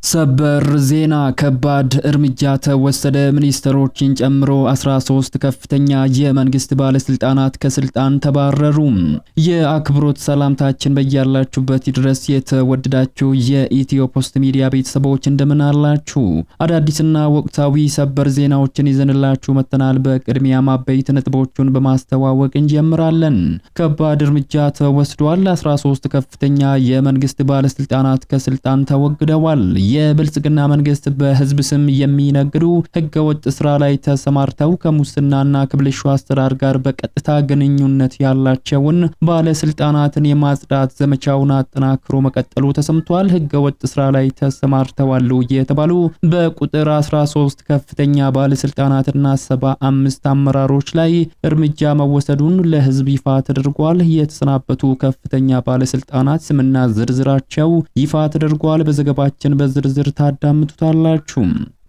ሰበር ዜና ከባድ እርምጃ ተወሰደ። ሚኒስትሮችን ጨምሮ 13 ከፍተኛ የመንግስት ባለስልጣናት ከስልጣን ተባረሩ። የአክብሮት ሰላምታችን በያላችሁበት ድረስ የተወደዳችሁ የኢትዮ ፖስት ሚዲያ ቤተሰቦች እንደምን አላችሁ? አዳዲስና ወቅታዊ ሰበር ዜናዎችን ይዘንላችሁ መጥተናል። በቅድሚያ ማበይት ነጥቦቹን በማስተዋወቅ እንጀምራለን። ከባድ እርምጃ ተወስዷል። 13 ከፍተኛ የመንግስት ባለስልጣናት ከስልጣን ተወግደዋል። የብልጽግና መንግስት በህዝብ ስም የሚነግዱ ህገወጥ ስራ ላይ ተሰማርተው ከሙስናና ከብልሹ አሰራር ጋር በቀጥታ ግንኙነት ያላቸውን ባለስልጣናትን የማጽዳት ዘመቻውን አጠናክሮ መቀጠሉ ተሰምቷል። ህገወጥ ስራ ላይ ተሰማርተዋል የተባሉ በቁጥር 13 ከፍተኛ ባለስልጣናትና 75 አመራሮች ላይ እርምጃ መወሰዱን ለህዝብ ይፋ ተደርጓል። የተሰናበቱ ከፍተኛ ባለስልጣናት ስምና ዝርዝራቸው ይፋ ተደርጓል። በዘገባችን ዝርዝር ታዳምጡታላችሁ።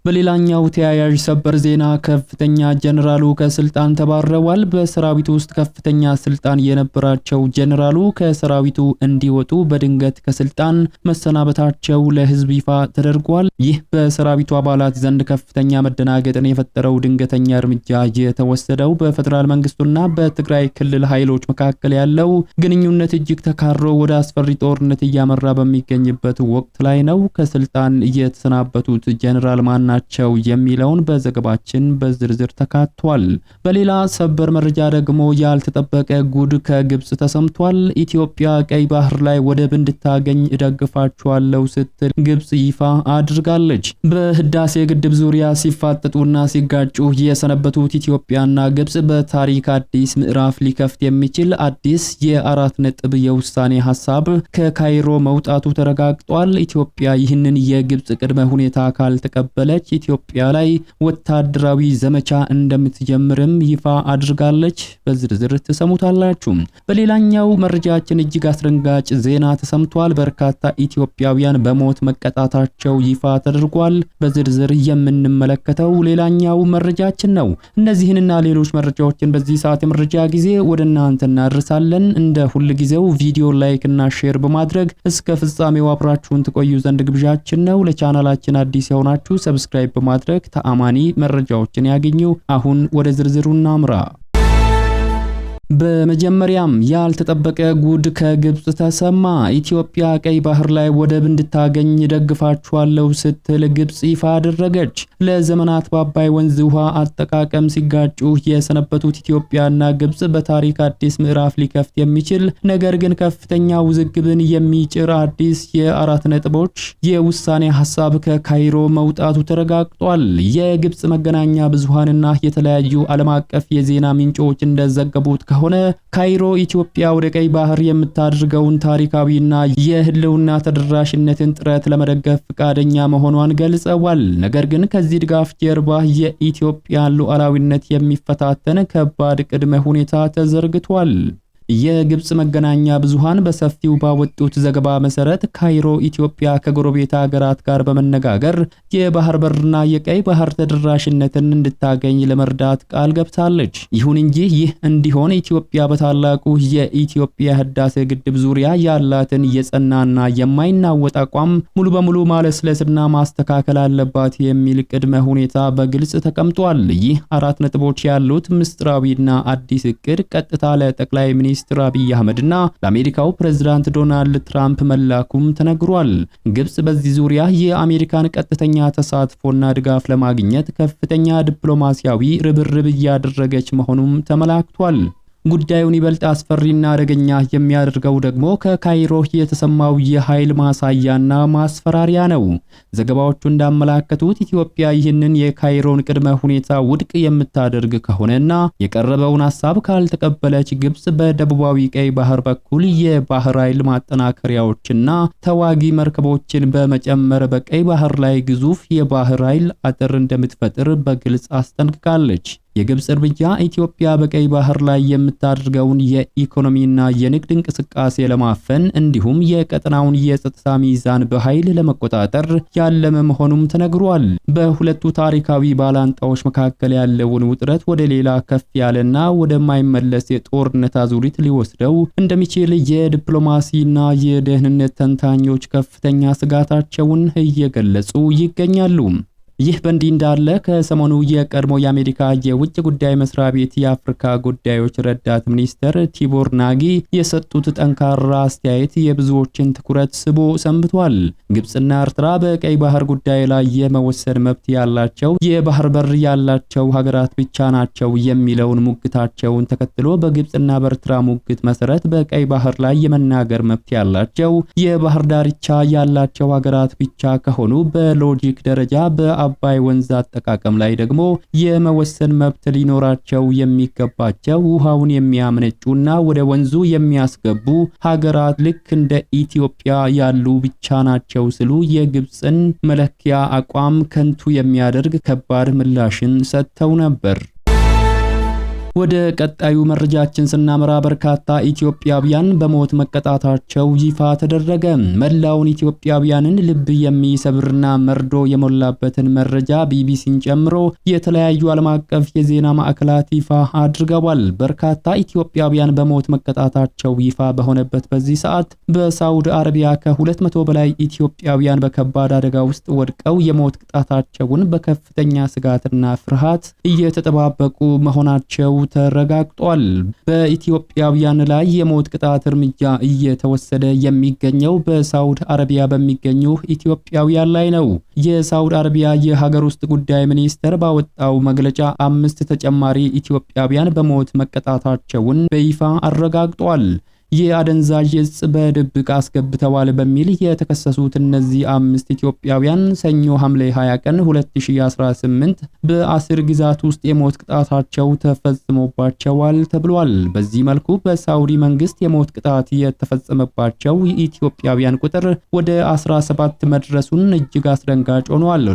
በሌላኛው ተያያዥ ሰበር ዜና ከፍተኛ ጀነራሉ ከስልጣን ተባረዋል። በሰራዊቱ ውስጥ ከፍተኛ ስልጣን የነበራቸው ጀነራሉ ከሰራዊቱ እንዲወጡ በድንገት ከስልጣን መሰናበታቸው ለህዝብ ይፋ ተደርጓል። ይህ በሰራዊቱ አባላት ዘንድ ከፍተኛ መደናገጥን የፈጠረው ድንገተኛ እርምጃ የተወሰደው በፌደራል መንግስቱና በትግራይ ክልል ኃይሎች መካከል ያለው ግንኙነት እጅግ ተካሮ ወደ አስፈሪ ጦርነት እያመራ በሚገኝበት ወቅት ላይ ነው። ከስልጣን የተሰናበቱት ጀነራል ናቸው የሚለውን በዘገባችን በዝርዝር ተካቷል። በሌላ ሰበር መረጃ ደግሞ ያልተጠበቀ ጉድ ከግብጽ ተሰምቷል። ኢትዮጵያ ቀይ ባህር ላይ ወደብ እንድታገኝ እደግፋቸዋለሁ ስትል ግብጽ ይፋ አድርጋለች። በህዳሴ ግድብ ዙሪያ ሲፋጠጡና ሲጋጩ የሰነበቱት ኢትዮጵያና ግብጽ በታሪክ አዲስ ምዕራፍ ሊከፍት የሚችል አዲስ የ4 ነጥብ የውሳኔ ሐሳብ ከካይሮ መውጣቱ ተረጋግጧል። ኢትዮጵያ ይህንን የግብጽ ቅድመ ሁኔታ ካልተቀበለ ኢትዮጵያ ላይ ወታደራዊ ዘመቻ እንደምትጀምርም ይፋ አድርጋለች። በዝርዝር ተሰሙታላችሁ። በሌላኛው መረጃችን እጅግ አስደንጋጭ ዜና ተሰምቷል። በርካታ ኢትዮጵያውያን በሞት መቀጣታቸው ይፋ ተደርጓል። በዝርዝር የምንመለከተው ሌላኛው መረጃችን ነው። እነዚህንና ሌሎች መረጃዎችን በዚህ ሰዓት የመረጃ ጊዜ ወደ እናንተ እናደርሳለን። እንደ ሁሉ ጊዜው ቪዲዮ ላይክ እና ሼር በማድረግ እስከ ፍጻሜው አብራችሁን ተቆዩ ዘንድ ግብዣችን ነው። ለቻናላችን አዲስ የሆናችሁ ሰብስክራይብ በማድረግ ተአማኒ መረጃዎችን ያገኙ። አሁን ወደ ዝርዝሩ እናምራ። በመጀመሪያም ያልተጠበቀ ጉድ ከግብጽ ተሰማ። ኢትዮጵያ ቀይ ባህር ላይ ወደብ እንድታገኝ ደግፋቸዋለሁ ስትል ግብጽ ይፋ አደረገች። ለዘመናት በአባይ ወንዝ ውሃ አጠቃቀም ሲጋጩ የሰነበቱት ኢትዮጵያና ግብጽ በታሪክ አዲስ ምዕራፍ ሊከፍት የሚችል ነገር ግን ከፍተኛ ውዝግብን የሚጭር አዲስ የ4 ነጥቦች የውሳኔ ሐሳብ ከካይሮ መውጣቱ ተረጋግጧል። የግብጽ መገናኛ ብዙሃንና የተለያዩ ዓለም አቀፍ የዜና ምንጮች እንደዘገቡት ሆነ ካይሮ ኢትዮጵያ ወደ ቀይ ባህር የምታደርገውን ታሪካዊና የህልውና ተደራሽነትን ጥረት ለመደገፍ ፈቃደኛ መሆኗን ገልጸዋል። ነገር ግን ከዚህ ድጋፍ ጀርባ የኢትዮጵያን ሉዓላዊነት የሚፈታተን ከባድ ቅድመ ሁኔታ ተዘርግቷል። የግብጽ መገናኛ ብዙሃን በሰፊው ባወጡት ዘገባ መሰረት ካይሮ ኢትዮጵያ ከጎረቤት ሀገራት ጋር በመነጋገር የባህር በርና የቀይ ባህር ተደራሽነትን እንድታገኝ ለመርዳት ቃል ገብታለች። ይሁን እንጂ ይህ እንዲሆን ኢትዮጵያ በታላቁ የኢትዮጵያ ህዳሴ ግድብ ዙሪያ ያላትን የጸናና የማይናወጥ አቋም ሙሉ በሙሉ ማለስለስና ማስተካከል አለባት የሚል ቅድመ ሁኔታ በግልጽ ተቀምጧል። ይህ 4 ነጥቦች ያሉት ምስጢራዊና አዲስ እቅድ ቀጥታ ለጠቅላይ ሚኒስትር አብይ አህመድና ለአሜሪካው ፕሬዝዳንት ዶናልድ ትራምፕ መላኩም ተነግሯል። ግብጽ በዚህ ዙሪያ የአሜሪካን ቀጥተኛ ተሳትፎና ድጋፍ ለማግኘት ከፍተኛ ዲፕሎማሲያዊ ርብርብ እያደረገች መሆኑም ተመላክቷል። ጉዳዩን ይበልጥ አስፈሪና አደገኛ የሚያደርገው ደግሞ ከካይሮ የተሰማው የኃይል ማሳያና ማስፈራሪያ ነው። ዘገባዎቹ እንዳመላከቱት ኢትዮጵያ ይህንን የካይሮን ቅድመ ሁኔታ ውድቅ የምታደርግ ከሆነና የቀረበውን ሐሳብ ካልተቀበለች ግብጽ በደቡባዊ ቀይ ባህር በኩል የባህር ኃይል ማጠናከሪያዎችና ተዋጊ መርከቦችን በመጨመር በቀይ ባህር ላይ ግዙፍ የባህር ኃይል አጥር እንደምትፈጥር በግልጽ አስጠንቅቃለች። የግብጽ እርምጃ ኢትዮጵያ በቀይ ባህር ላይ የምታደርገውን የኢኮኖሚና የንግድ እንቅስቃሴ ለማፈን እንዲሁም የቀጠናውን የጸጥታ ሚዛን በኃይል ለመቆጣጠር ያለመ መሆኑም ተነግሯል። በሁለቱ ታሪካዊ ባላንጣዎች መካከል ያለውን ውጥረት ወደ ሌላ ከፍ ያለና ወደማይመለስ የጦርነት አዙሪት ሊወስደው እንደሚችል የዲፕሎማሲና የደህንነት ተንታኞች ከፍተኛ ስጋታቸውን እየገለጹ ይገኛሉ። ይህ በእንዲህ እንዳለ ከሰሞኑ የቀድሞ የአሜሪካ የውጭ ጉዳይ መስሪያ ቤት የአፍሪካ ጉዳዮች ረዳት ሚኒስትር ቲቦር ናጊ የሰጡት ጠንካራ አስተያየት የብዙዎችን ትኩረት ስቦ ሰንብቷል። ግብጽና ኤርትራ በቀይ ባህር ጉዳይ ላይ የመወሰን መብት ያላቸው የባህር በር ያላቸው ሀገራት ብቻ ናቸው የሚለውን ሙግታቸውን ተከትሎ በግብጽና በኤርትራ ሙግት መሰረት በቀይ ባህር ላይ የመናገር መብት ያላቸው የባህር ዳርቻ ያላቸው ሀገራት ብቻ ከሆኑ በሎጂክ ደረጃ አባይ ወንዝ አጠቃቀም ላይ ደግሞ የመወሰን መብት ሊኖራቸው የሚገባቸው ውሃውን የሚያመነጩና ወደ ወንዙ የሚያስገቡ ሀገራት ልክ እንደ ኢትዮጵያ ያሉ ብቻ ናቸው ሲሉ የግብጽን መለኪያ አቋም ከንቱ የሚያደርግ ከባድ ምላሽን ሰጥተው ነበር። ወደ ቀጣዩ መረጃችን ስናመራ በርካታ ኢትዮጵያውያን በሞት መቀጣታቸው ይፋ ተደረገ። መላውን ኢትዮጵያውያንን ልብ የሚሰብርና መርዶ የሞላበትን መረጃ ቢቢሲን ጨምሮ የተለያዩ ዓለም አቀፍ የዜና ማዕከላት ይፋ አድርገዋል። በርካታ ኢትዮጵያውያን በሞት መቀጣታቸው ይፋ በሆነበት በዚህ ሰዓት በሳውዲ አረቢያ ከ200 በላይ ኢትዮጵያውያን በከባድ አደጋ ውስጥ ወድቀው የሞት ቅጣታቸውን በከፍተኛ ስጋትና ፍርሃት እየተጠባበቁ መሆናቸው ተረጋግጧል። በኢትዮጵያውያን ላይ የሞት ቅጣት እርምጃ እየተወሰደ የሚገኘው በሳውዲ አረቢያ በሚገኙ ኢትዮጵያውያን ላይ ነው። የሳውዲ አረቢያ የሀገር ውስጥ ጉዳይ ሚኒስቴር ባወጣው መግለጫ 5 ተጨማሪ ኢትዮጵያውያን በሞት መቀጣታቸውን በይፋ አረጋግጧል። የአደንዛዥ እጽ በድብቅ አስገብተዋል በሚል የተከሰሱት እነዚህ 5 ኢትዮጵያውያን ሰኞ ሐምሌ 20 ቀን 2018 በአስር ግዛት ውስጥ የሞት ቅጣታቸው ተፈጽሞባቸዋል ተብሏል። በዚህ መልኩ በሳውዲ መንግስት የሞት ቅጣት የተፈጸመባቸው የኢትዮጵያውያን ቁጥር ወደ 17 መድረሱን እጅግ አስደንጋጭ ሆኗል።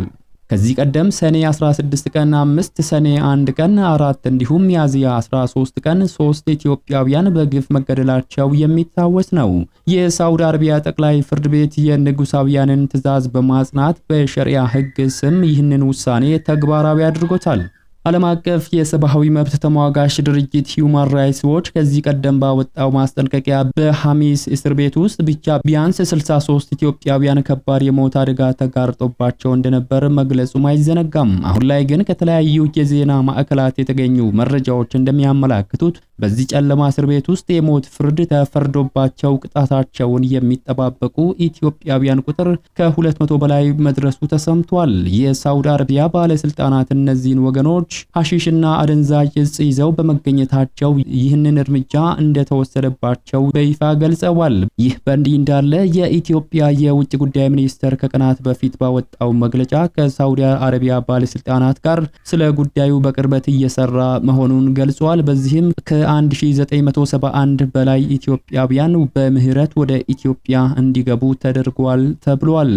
ከዚህ ቀደም ሰኔ 16 ቀን 5፣ ሰኔ 1 ቀን 4 እንዲሁም ሚያዝያ 13 ቀን 3 ኢትዮጵያውያን በግፍ መገደላቸው የሚታወስ ነው። የሳውዲ አረቢያ ጠቅላይ ፍርድ ቤት የንጉሳውያንን ትዕዛዝ በማጽናት በሸሪዓ ሕግ ስም ይህንን ውሳኔ ተግባራዊ አድርጎታል። ዓለም አቀፍ የሰብአዊ መብት ተሟጋች ድርጅት ሂዩማን ራይትስ ዎች ከዚህ ቀደም ባወጣው ማስጠንቀቂያ በሐሚስ እስር ቤት ውስጥ ብቻ ቢያንስ 63 ኢትዮጵያውያን ከባድ የሞት አደጋ ተጋርጦባቸው እንደነበር መግለጹም አይዘነጋም። አሁን ላይ ግን ከተለያዩ የዜና ማዕከላት የተገኙ መረጃዎች እንደሚያመላክቱት በዚህ ጨለማ እስር ቤት ውስጥ የሞት ፍርድ ተፈርዶባቸው ቅጣታቸውን የሚጠባበቁ ኢትዮጵያውያን ቁጥር ከ200 በላይ መድረሱ ተሰምቷል። የሳውዲ አረቢያ ባለስልጣናት እነዚህን ወገኖች ሐሺሽና አደንዛዥ እጽ ይዘው በመገኘታቸው ይህንን እርምጃ እንደተወሰደባቸው በይፋ ገልጸዋል። ይህ በእንዲህ እንዳለ የኢትዮጵያ የውጭ ጉዳይ ሚኒስቴር ከቀናት በፊት ባወጣው መግለጫ ከሳውዲ አረቢያ ባለስልጣናት ጋር ስለ ጉዳዩ በቅርበት እየሰራ መሆኑን ገልጿል። በዚህም ከ1971 በላይ ኢትዮጵያውያን በምህረት ወደ ኢትዮጵያ እንዲገቡ ተደርጓል ተብሏል።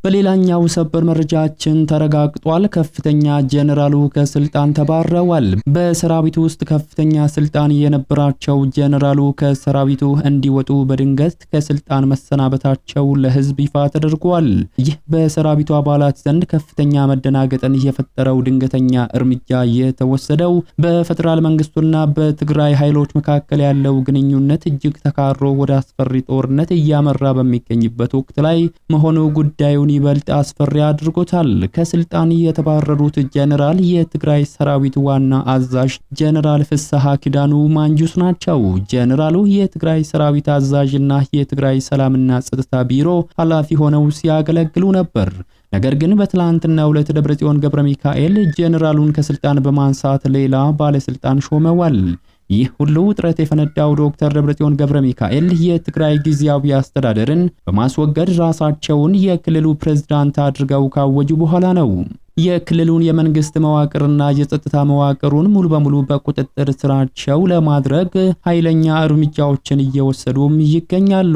በሌላኛው ሰበር መረጃችን ተረጋግጧል። ከፍተኛ ጄኔራሉ ከስልጣን ተባረዋል። በሰራዊቱ ውስጥ ከፍተኛ ስልጣን የነበራቸው ጄኔራሉ ከሰራዊቱ እንዲወጡ በድንገት ከስልጣን መሰናበታቸው ለህዝብ ይፋ ተደርጓል። ይህ በሰራዊቱ አባላት ዘንድ ከፍተኛ መደናገጥን የፈጠረው ድንገተኛ እርምጃ የተወሰደው በፌደራል መንግስቱና በትግራይ ኃይሎች መካከል ያለው ግንኙነት እጅግ ተካሮ ወደ አስፈሪ ጦርነት እያመራ በሚገኝበት ወቅት ላይ መሆኑ ጉዳዩን ይበልጥ አስፈሪ አድርጎታል። ከስልጣን የተባረሩት ጄኔራል የትግራይ ሰራዊት ዋና አዛዥ ጄኔራል ፍስሐ ኪዳኑ ማንጁስ ናቸው። ጄኔራሉ የትግራይ ሰራዊት አዛዥና የትግራይ ሰላምና ጸጥታ ቢሮ ኃላፊ ሆነው ሲያገለግሉ ነበር። ነገር ግን በትላንትናው ዕለት ደብረጽዮን ገብረ ሚካኤል ጄኔራሉን ከስልጣን በማንሳት ሌላ ባለስልጣን ሾመዋል። ይህ ሁሉ ውጥረት የፈነዳው ዶክተር ደብረጽዮን ገብረ ሚካኤል የትግራይ ጊዜያዊ አስተዳደርን በማስወገድ ራሳቸውን የክልሉ ፕሬዝዳንት አድርገው ካወጁ በኋላ ነው። የክልሉን የመንግስት መዋቅርና የጸጥታ መዋቅሩን ሙሉ በሙሉ በቁጥጥር ስራቸው ለማድረግ ኃይለኛ እርምጃዎችን እየወሰዱም ይገኛሉ።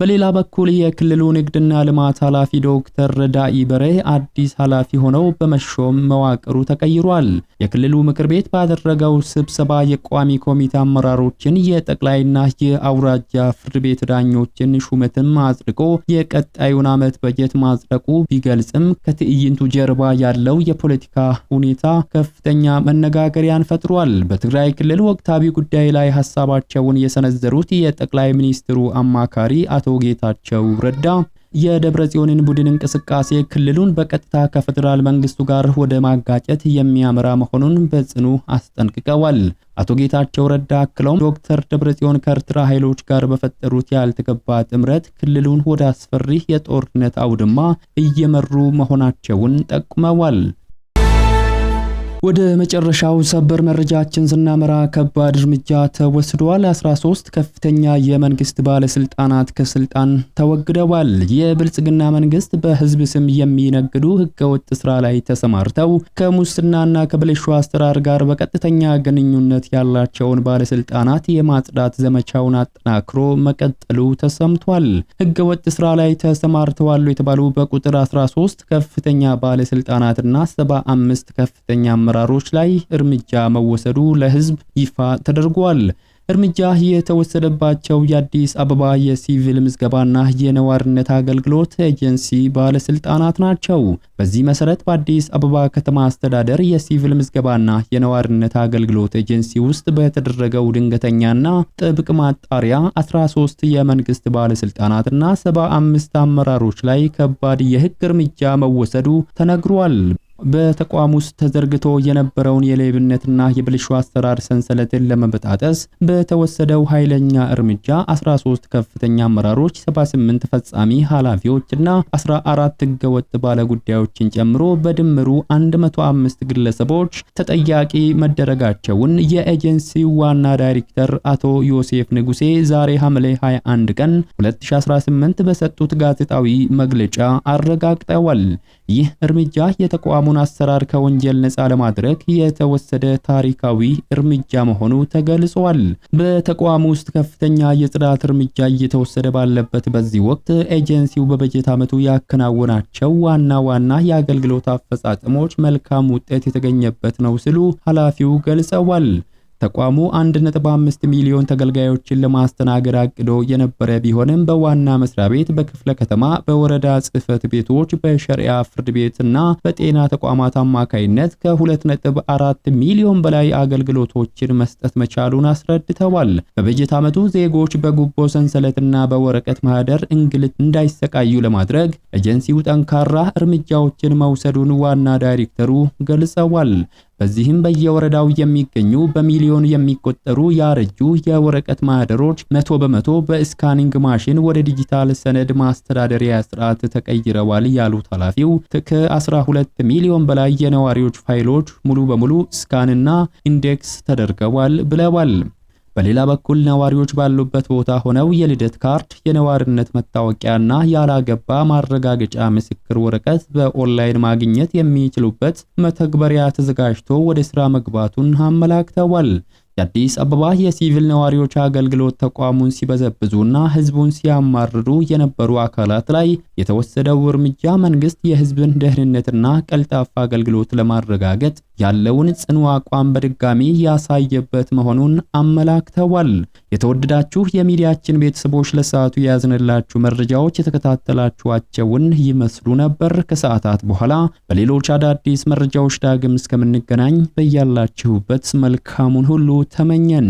በሌላ በኩል የክልሉ ንግድና ልማት ኃላፊ ዶክተር ረዳኢ በሬ አዲስ ኃላፊ ሆነው በመሾም መዋቅሩ ተቀይሯል። የክልሉ ምክር ቤት ባደረገው ስብሰባ የቋሚ ኮሚቴ አመራሮችን የጠቅላይና የአውራጃ ፍርድ ቤት ዳኞችን ሹመትም አጽድቆ የቀጣዩን ዓመት በጀት ማጽደቁ ቢገልጽም ከትዕይንቱ ጀርባ ያለው የፖለቲካ ሁኔታ ከፍተኛ መነጋገሪያን ፈጥሯል። በትግራይ ክልል ወቅታዊ ጉዳይ ላይ ሐሳባቸውን የሰነዘሩት የጠቅላይ ሚኒስትሩ አማካሪ አቶ ጌታቸው ረዳ የደብረጽዮንን ቡድን እንቅስቃሴ ክልሉን በቀጥታ ከፌደራል መንግስቱ ጋር ወደ ማጋጨት የሚያመራ መሆኑን በጽኑ አስጠንቅቀዋል። አቶ ጌታቸው ረዳ አክለውም ዶክተር ደብረጽዮን ከኤርትራ ኃይሎች ጋር በፈጠሩት ያልተገባ ጥምረት ክልሉን ወደ አስፈሪ የጦርነት አውድማ እየመሩ መሆናቸውን ጠቁመዋል። ወደ መጨረሻው ሰበር መረጃችን ስናመራ ከባድ እርምጃ ተወስዷል። 13 ከፍተኛ የመንግስት ባለስልጣናት ከስልጣን ተወግደዋል። የብልጽግና መንግስት በህዝብ ስም የሚነግዱ ህገወጥ ስራ ላይ ተሰማርተው ከሙስናና ከብልሹ አሰራር ጋር በቀጥተኛ ግንኙነት ያላቸውን ባለስልጣናት የማጽዳት ዘመቻውን አጠናክሮ መቀጠሉ ተሰምቷል። ህገወጥ ስራ ላይ ተሰማርተዋል የተባሉ በቁጥር 13 ከፍተኛ ባለስልጣናትና 75 ከፍተኛ አመራሮች ላይ እርምጃ መወሰዱ ለህዝብ ይፋ ተደርጓል። እርምጃ የተወሰደባቸው የአዲስ አበባ የሲቪል ምዝገባና የነዋሪነት አገልግሎት ኤጀንሲ ባለስልጣናት ናቸው። በዚህ መሰረት በአዲስ አበባ ከተማ አስተዳደር የሲቪል ምዝገባና የነዋሪነት አገልግሎት ኤጀንሲ ውስጥ በተደረገው ድንገተኛና ጥብቅ ማጣሪያ 13 የመንግስት ባለስልጣናትና 75 አመራሮች ላይ ከባድ የህግ እርምጃ መወሰዱ ተነግሯል። በተቋም ውስጥ ተዘርግቶ የነበረውን የሌብነትና የብልሹ አሰራር ሰንሰለትን ለመበጣጠስ በተወሰደው ኃይለኛ እርምጃ 13 ከፍተኛ አመራሮች፣ 78 ፈጻሚ ኃላፊዎችና 14 ህገወጥ ባለጉዳዮችን ጨምሮ በድምሩ 105 ግለሰቦች ተጠያቂ መደረጋቸውን የኤጀንሲው ዋና ዳይሬክተር አቶ ዮሴፍ ንጉሴ ዛሬ ሐምሌ 21 ቀን 2018 በሰጡት ጋዜጣዊ መግለጫ አረጋግጠዋል። ይህ እርምጃ የተቋሙን አሰራር ከወንጀል ነፃ ለማድረግ የተወሰደ ታሪካዊ እርምጃ መሆኑ ተገልጿል። በተቋሙ ውስጥ ከፍተኛ የጽዳት እርምጃ እየተወሰደ ባለበት በዚህ ወቅት ኤጀንሲው በበጀት ዓመቱ ያከናወናቸው ዋና የአገልግሎት አፈጻጸሞች መልካም ውጤት የተገኘበት ነው ሲሉ ኃላፊው ገልጸዋል። ተቋሙ 1.5 ሚሊዮን ተገልጋዮችን ለማስተናገድ አቅዶ የነበረ ቢሆንም በዋና መስሪያ ቤት፣ በክፍለ ከተማ፣ በወረዳ ጽህፈት ቤቶች፣ በሸሪዓ ፍርድ ቤትና በጤና ተቋማት አማካይነት ከ2.4 ሚሊዮን በላይ አገልግሎቶችን መስጠት መቻሉን አስረድተዋል። በበጀት ዓመቱ ዜጎች በጉቦ ሰንሰለትና በወረቀት ማህደር እንግልት እንዳይሰቃዩ ለማድረግ ኤጀንሲው ጠንካራ እርምጃዎችን መውሰዱን ዋና ዳይሬክተሩ ገልጸዋል። በዚህም በየወረዳው የሚገኙ በሚሊዮን የሚቆጠሩ ያረጁ የወረቀት ማህደሮች 100% በስካኒንግ ማሽን ወደ ዲጂታል ሰነድ ማስተዳደሪያ ስርዓት ተቀይረዋል ያሉት ኃላፊው ከ12 ሚሊዮን በላይ የነዋሪዎች ፋይሎች ሙሉ በሙሉ ስካንና ኢንዴክስ ተደርገዋል ብለዋል። በሌላ በኩል ነዋሪዎች ባሉበት ቦታ ሆነው የልደት ካርድ፣ የነዋሪነት መታወቂያና ያላገባ ማረጋገጫ ምስክር ወረቀት በኦንላይን ማግኘት የሚችሉበት መተግበሪያ ተዘጋጅቶ ወደ ስራ መግባቱን አመላክተዋል። የአዲስ አበባ የሲቪል ነዋሪዎች አገልግሎት ተቋሙን ሲበዘብዙና ህዝቡን ሲያማርሩ የነበሩ አካላት ላይ የተወሰደው እርምጃ መንግስት የህዝብን ደህንነትና ቀልጣፋ አገልግሎት ለማረጋገጥ ያለውን ጽኑ አቋም በድጋሚ ያሳየበት መሆኑን አመላክተዋል። የተወደዳችሁ የሚዲያችን ቤተሰቦች ለሰዓቱ ያዝንላችሁ መረጃዎች የተከታተላችኋቸውን ይመስሉ ነበር። ከሰዓታት በኋላ በሌሎች አዳዲስ መረጃዎች ዳግም እስከምንገናኝ በያላችሁበት መልካሙን ሁሉ ተመኘን።